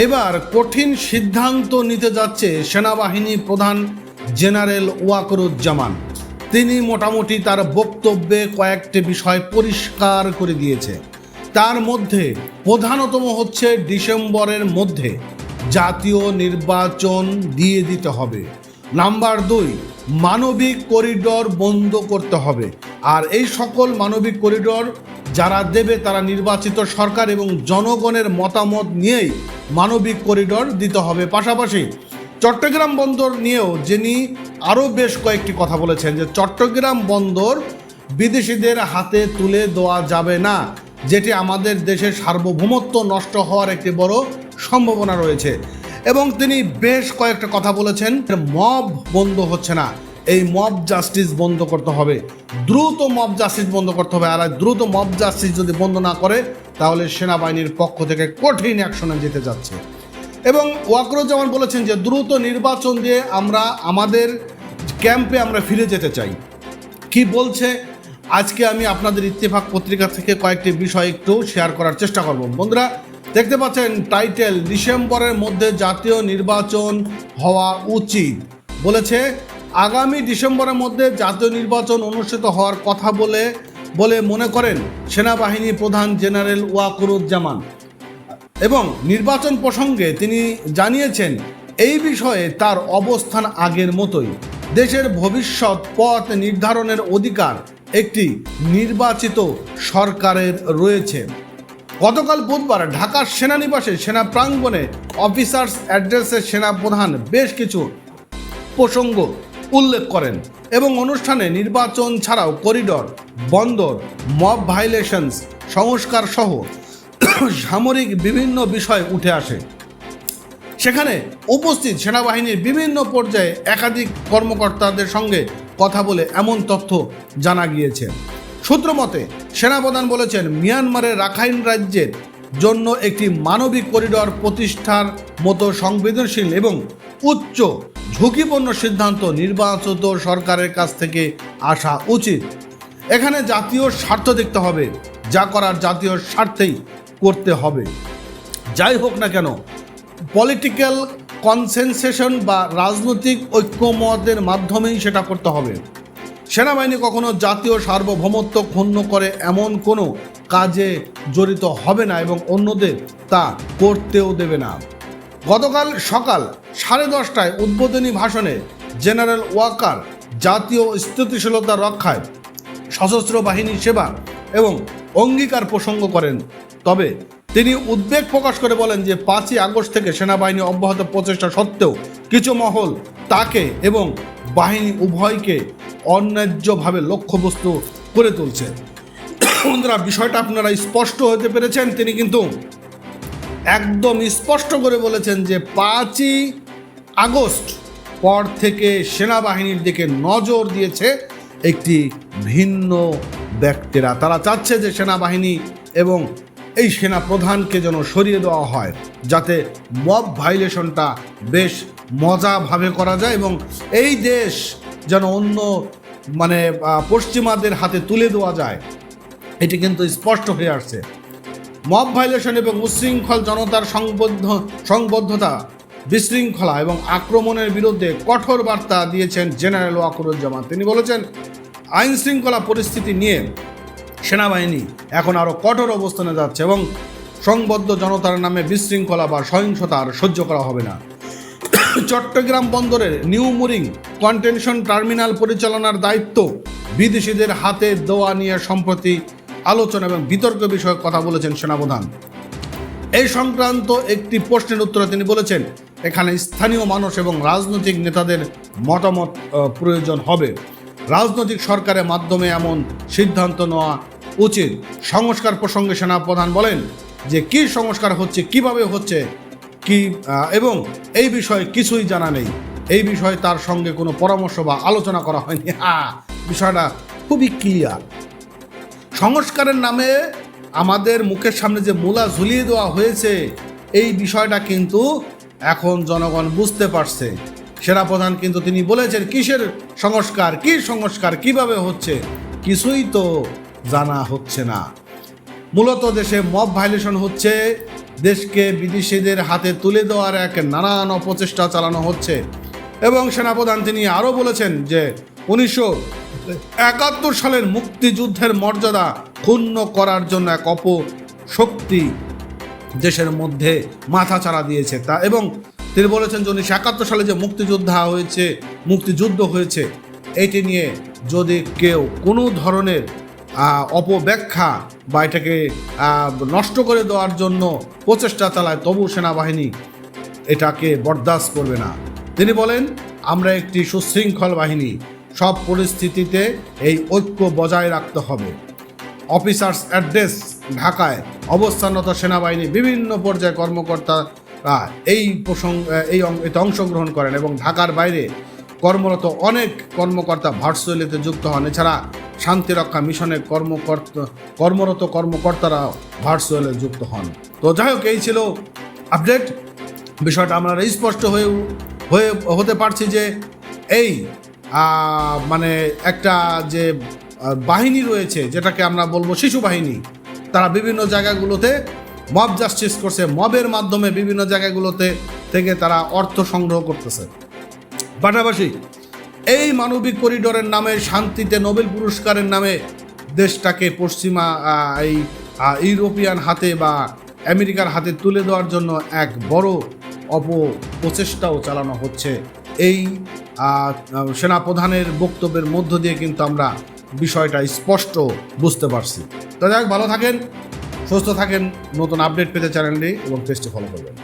এবার কঠিন সিদ্ধান্ত নিতে যাচ্ছে সেনাবাহিনী প্রধান জেনারেল ওয়াকরুজ্জামান। তিনি মোটামুটি তার বক্তব্যে কয়েকটি বিষয় পরিষ্কার করে দিয়েছে। তার মধ্যে প্রধানতম হচ্ছে ডিসেম্বরের মধ্যে জাতীয় নির্বাচন দিয়ে দিতে হবে। নাম্বার 2, মানবিক করিডোর বন্ধ করতে হবে। আর এই সকল মানবিক করিডোর যারা দেবে তারা নির্বাচিত সরকার এবং জনগণের মতামত নিয়েই মানবিক করিডোর দিতে হবে। পাশাপাশি চট্টগ্রাম বন্দর নিয়েও যিনি আরও বেশ কয়েকটি কথা বলেছেন যে চট্টগ্রাম বন্দর বিদেশিদের হাতে তুলে দেওয়া যাবে না, যেটি আমাদের দেশের সার্বভৌমত্ব নষ্ট হওয়ার একটি বড় সম্ভাবনা রয়েছে। এবং তিনি বেশ কয়েকটা কথা বলেছেন, মব বন্ধ হচ্ছে না, এই মব জাস্টিস বন্ধ করতে হবে, দ্রুত মব জাস্টিস বন্ধ করতে হবে। আর দ্রুত মব জাস্টিস যদি বন্ধ না করে তাহলে সেনাবাহিনীর পক্ষ থেকে কঠিন অ্যাকশনে যেতে যাচ্ছে। এবং ওয়াকরুজ্জামান বলেছেন যে দ্রুত নির্বাচন দিয়ে আমরা আমাদের ক্যাম্পে আমরা ফিরে যেতে চাই। কি বলছে আজকে আমি আপনাদের ইত্তেফাক পত্রিকা থেকে কয়েকটি বিষয় একটু শেয়ার করার চেষ্টা করব। বন্ধুরা দেখতে পাচ্ছেন টাইটেল, ডিসেম্বরের মধ্যে জাতীয় নির্বাচন হওয়া উচিত। বলেছে আগামী ডিসেম্বরের মধ্যে জাতীয় নির্বাচন অনুষ্ঠিত হওয়ার কথা বলে মনে করেন সেনাবাহিনী প্রধান জেনারেল ওয়াকরুজ্জামান। এবং নির্বাচন প্রসঙ্গে তিনি জানিয়েছেন এই বিষয়ে তার অবস্থান আগের মতোই। দেশের ভবিষ্যৎ পথ নির্ধারণের অধিকার একটি নির্বাচিত সরকারের রয়েছে। গতকাল বুধবার ঢাকার সেনানিবাসে সেনা প্রাঙ্গণে অফিসার্স অ্যাড্রেসে সেনাপ্রধান বেশ কিছু প্রসঙ্গ উল্লেখ করেন এবং অনুষ্ঠানে নির্বাচন ছাড়াও করিডোর, বন্দর, মব ভায়োলেশনস সংস্কার সহ সামরিক বিভিন্ন বিষয় উঠে আসে। সেখানে উপস্থিত সেনাবাহিনীর বিভিন্ন পর্যায়ে একাধিক কর্মকর্তাদের সঙ্গে কথা বলে এমন তথ্য জানা গিয়েছে। সূত্র মতে সেনাপ্রধান বলেছেন মিয়ানমারের রাখাইন রাজ্যের জন্য একটি মানবিক করিডোর প্রতিষ্ঠার মতো সংবেদনশীল এবং উচ্চ ঝুঁকিপূর্ণ সিদ্ধান্ত নির্বাচিত সরকারের কাছ থেকে আসা উচিত। এখানে জাতীয় স্বার্থ দেখতে হবে, যা করার জাতীয় স্বার্থেই করতে হবে। যাই হোক না কেন, পলিটিক্যাল কনসেনসেশন বা রাজনৈতিক ঐক্যমতের মাধ্যমেই সেটা করতে হবে। সেনাবাহিনী কখনো জাতীয় সার্বভৌমত্ব ক্ষুণ্ণ করে এমন কোনো কাজে জড়িত হবে না এবং অন্যদের তা করতেও দেবে না। গতকাল সকাল 10:30টায় উদ্বোধনী ভাষণে জেনারেল ওয়াকার জাতীয় স্থিতিশীলতা রক্ষায় সশস্ত্র বাহিনী সেবা এবং অঙ্গীকার প্রসঙ্গ করেন। তবে তিনি উদ্বেগ প্রকাশ করে বলেন যে 5ই আগস্ট থেকে সেনাবাহিনী অব্যাহত প্রচেষ্টা সত্ত্বেও কিছু মহল তাকে এবং বাহিনী উভয়কে অন্যায্যভাবে লক্ষ্যবস্তু করে তুলছে। বন্ধুরা বিষয়টা আপনারা স্পষ্ট হতে পেরেছেন। তিনি কিন্তু একদম স্পষ্ট করে বলেছেন যে 5ই আগস্ট পর থেকে সেনাবাহিনীর দিকে নজর দিয়েছে একটি ভিন্ন ব্যক্তিরা। তারা চাচ্ছে যে সেনাবাহিনী এবং এই সেনা প্রধানকে যেন সরিয়ে দেওয়া হয়, যাতে মব ভায়োলেশনটা বেশ মজাভাবে করা যায় এবং এই দেশ যেন অন্য পশ্চিমাদের হাতে তুলে দেওয়া যায়। এটি কিন্তু স্পষ্ট হয়ে আসছে। মব ভায়োলেশন এবং উচ্ছৃঙ্খল জনতার সংবদ্ধতা, বিশৃঙ্খলা এবং আক্রমণের বিরুদ্ধে কঠোর বার্তা দিয়েছেন জেনারেল ওয়াকরুজ্জামান। তিনি বলেছেন আইন শৃঙ্খলা পরিস্থিতি নিয়ে সেনাবাহিনী এখন আরও কঠোর অবস্থানে যাচ্ছে এবং সংবদ্ধ জনতার নামে বিশৃঙ্খলা বা সহিংসতা আর সহ্য করা হবে না। চট্টগ্রাম বন্দরের নিউ মুরিং কন্টেনশন টার্মিনাল পরিচালনার দায়িত্ব বিদেশিদের হাতে দেওয়া নিয়ে সম্প্রতি আলোচনা এবং বিতর্ক বিষয়ে কথা বলেছেন সেনাপ্রধান। এই সংক্রান্ত একটি প্রশ্নের উত্তরে তিনি বলেছেন এখানে স্থানীয় মানুষ এবং রাজনৈতিক নেতাদের মতামত প্রয়োজন হবে। রাজনৈতিক সরকারের মাধ্যমে এমন সিদ্ধান্ত নেওয়া উচিত। সংস্কার প্রসঙ্গে সেনাপ্রধান বলেন যে কি সংস্কার হচ্ছে, কিভাবে হচ্ছে, কি এবং এই বিষয়ে কিছুই জানা নেই। এই বিষয়ে তার সঙ্গে কোনো পরামর্শ বা আলোচনা করা হয়নি। বিষয়টা খুবই ক্লিয়ার। সংস্কারের নামে আমাদের মুখের সামনে যে মূলা ঝুলিয়ে দেওয়া হয়েছে, এই বিষয়টা কিন্তু এখন জনগণ বুঝতে পারছে। সেনাপ্রধান কিন্তু তিনি বলেছেন কিসের সংস্কার, কি সংস্কার, কিভাবে হচ্ছে, কিছুই তো জানা হচ্ছে না। মূলত দেশে মব ভায়োলেশন হচ্ছে দেশকে বিদেশিদের হাতে তুলে দেওয়ার এক নানান অপচেষ্টা চালানো হচ্ছে। এবং সেনাপ্রধান তিনি আরও বলেছেন যে 1971 সালের মুক্তিযুদ্ধের মর্যাদা ক্ষুণ্ণ করার জন্য এক অপশক্তি দেশের মধ্যে মাথাচাড়া দিয়েছে তা, এবং তিনি বলেছেন যে 1971 সালে যে মুক্তিযুদ্ধ হয়েছে এটি নিয়ে যদি কেউ কোনো ধরনের অপব্যাখ্যা বা এটাকে নষ্ট করে দেওয়ার জন্য প্রচেষ্টা চালায়, তবু সেনাবাহিনী এটাকে বরদাস্ত করবে না। তিনি বলেন, আমরা একটি সুশৃঙ্খল বাহিনী, সব পরিস্থিতিতে এই ঐক্য বজায় রাখতে হবে। অফিসার্স অ্যাড্রেস ঢাকায় অবস্থানরত সেনাবাহিনী বিভিন্ন পর্যায়ে কর্মকর্তারা এতে অংশগ্রহণ করেন এবং ঢাকার বাইরে কর্মরত অনেক কর্মকর্তা ভার্চুয়ালিতে যুক্ত হন। এছাড়া শান্তিরক্ষা মিশনের কর্মরত কর্মকর্তারা ভার্চুয়ালে যুক্ত হন। তো যাই হোক, এই ছিল আপডেট। বিষয়টা আমরা স্পষ্ট হতে পারছি যে এই মানে একটা যে বাহিনী রয়েছে, যেটাকে আমরা বলবো শিশু বাহিনী, তারা বিভিন্ন জায়গাগুলোতে মব জাস্টিস করছে, মবের মাধ্যমে বিভিন্ন জায়গাগুলোতে থেকে তারা অর্থ সংগ্রহ করতেছে। পাশাপাশি এই মানবিক করিডোরের নামে, শান্তিতে নোবেল পুরস্কারের নামে দেশটাকে পশ্চিমা এই ইউরোপিয়ান হাতে বা আমেরিকার হাতে তুলে দেওয়ার জন্য এক বড় অপপ্রচেষ্টাও চালানো হচ্ছে। এই সেনাপ্রধানের বক্তব্যের মধ্য দিয়ে কিন্তু আমরা বিষয়টা স্পষ্ট বুঝতে পারছি। তো যাই হোক, ভালো থাকেন, সুস্থ থাকেন। নতুন আপডেট পেতে চ্যানেলটি এবং পেজটি ফলো করবেন।